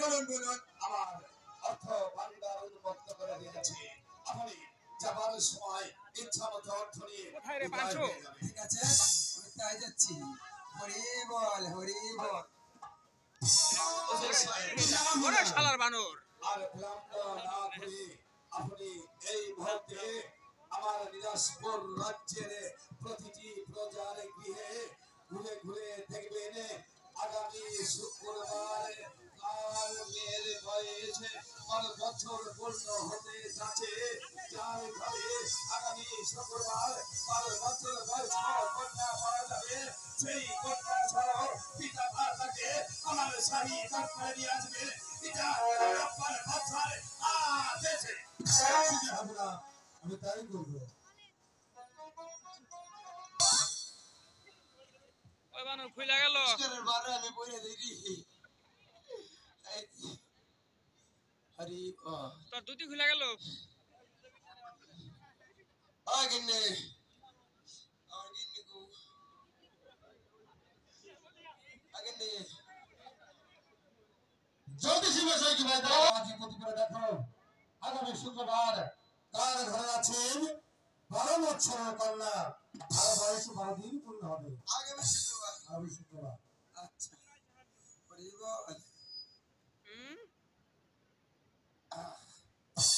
বলুন বলুন। আমার অর্থ ভান্ডার উন্মুক্ত করে দিয়েছি, আপনি যাবার সময় ইচ্ছা মতো অর্থ নিয়ে ঠিক আছে, আমি তাই যাচ্ছি। হরি বল হরি বল। শালার বানর। আর বিলম্ব না করে আপনি এই মুহূর্তে আমার নিরাশপুর রাজ্যের প্রতিটি প্রজার গৃহে ঘুরে ঘুরে দেখবেন আগামী শুক্রবার কার মেয়ের বয়স 12 বছর পূর্ণ হতে যাচ্ছে, যার ঘরে আগামী শুক্রবার 12 বছর বয়স কন্যা পাওয়া যাবে, সেই কন্যা ছাড়াও পিতা মাতাকে আমার শাহী দরবারে নিয়ে আসবে। পিতা আপনার বাচ্চার আদেশে আমি তাই করবো। ওই বানর খুইলা গেল। আমি বইরে দিই। হরি তোর দুটি খুইলা গেল। আগিনে আগিনে গো আগিনে জ্যোতিষী মশাই কি ভাই দাও আজি প্রতি করে দেখো আগামী শুক্রবার কার ঘরে আছেন 12 বছরের কন্যা, আর বয়স 12 দিন পূর্ণ হবে। আগামী শুক্রবার। আচ্ছা হরি বল।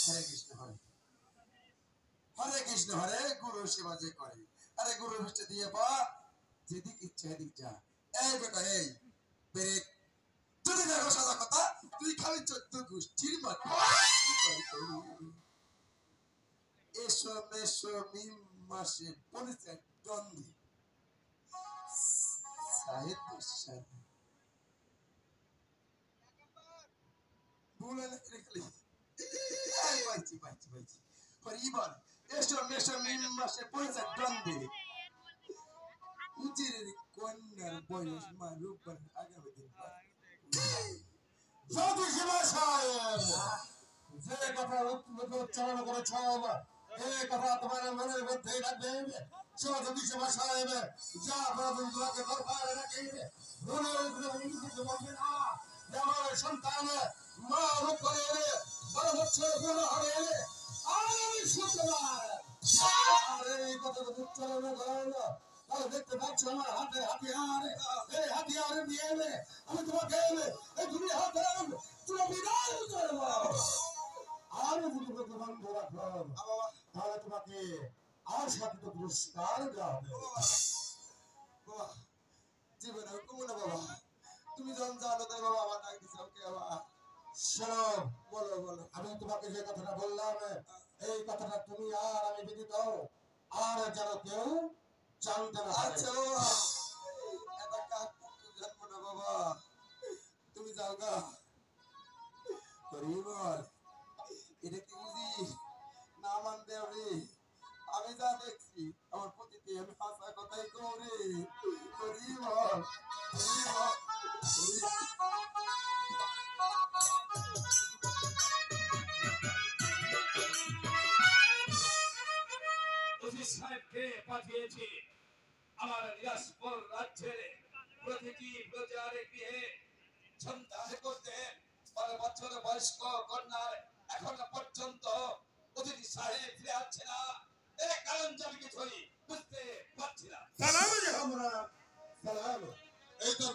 হরে কৃষ্ণ হরে কৃষ্ণ হরে গুরু সেবা যে করে, আরে গুরু মিষ্টি দিয়ে বা যেদিক ইচ্ছা এদিক যা। এই বেটা এই ব্রেক, যদি দেখো সাদা কথা তুই খালি 14 গোষ্ঠীর মাথা। এসো মেশো মিম মাসে পরিচয় দ্বন্দ্বী সাহিত্য বলে রেখলি পাইছি পাইছি পাইছি হরি বল। এসো মেশো মিম মাসে পরিচয় দ্বন্দ্বী উজিরের কন্যার বয়স মারুপ আগামী দিন জ্যোতিষী মশাই যে কথা উচ্চারণ করেছ এই কথা তোমার মনের মধ্যে রাখবে। জ্যোতিষী মশাই যা প্রভু তোমাকে দরবারে রাখে মনের মধ্যে বলবে না যে আমার সন্তান মা রূপ করে এলে 12 বছর পূর্ণ হবে আগামী শুক্রবার। আর এই কথা উচ্চারণ করেন তাহলে দেখতে পাচ্ছ আমার হাতে হাতিয়ার, এই হাতিয়ার নিয়ে এলে আমি তোমাকে এই দুই হাতে তুমি বিদায় করবো। আর যদি বন্ধ রাখো তাহলে তোমাকে আর সাথে পুরস্কার দেওয়া হবে। বাবা জীবনে হুকুম না বাবা, তুমি যখন জানো তাই বাবা আমার ডাক দিচ্ছ ওকে বাবা। শোনো বলো বলো, আমি তোমাকে যে কথাটা বললাম এই কথাটা তুমি আর আমি ব্যতীত আর যেন কেউ জানতে না। আচ্ছা বাবা এটা কাক জানবো না বাবা, তুমি যাও গা। হরি বল। এটা কি বুঝি না মানতে হবে? আমি যা দেখছি আমার প্রতিতে আমি হাসা কথাই করি। হরি বল হরি বল। সাহেবকে পাঠিয়েছি আমার নিরাশপুর রাজ্যের প্রতিটি প্রজার গৃহে সন্তান করতে 12 বছর বয়স্ক কন্যার এখনো পর্যন্ত অতিথি সাহেব ফিরে আসছে না। এর কারণ আমি কিছুই বুঝতে পারছি না। সালাম এই তো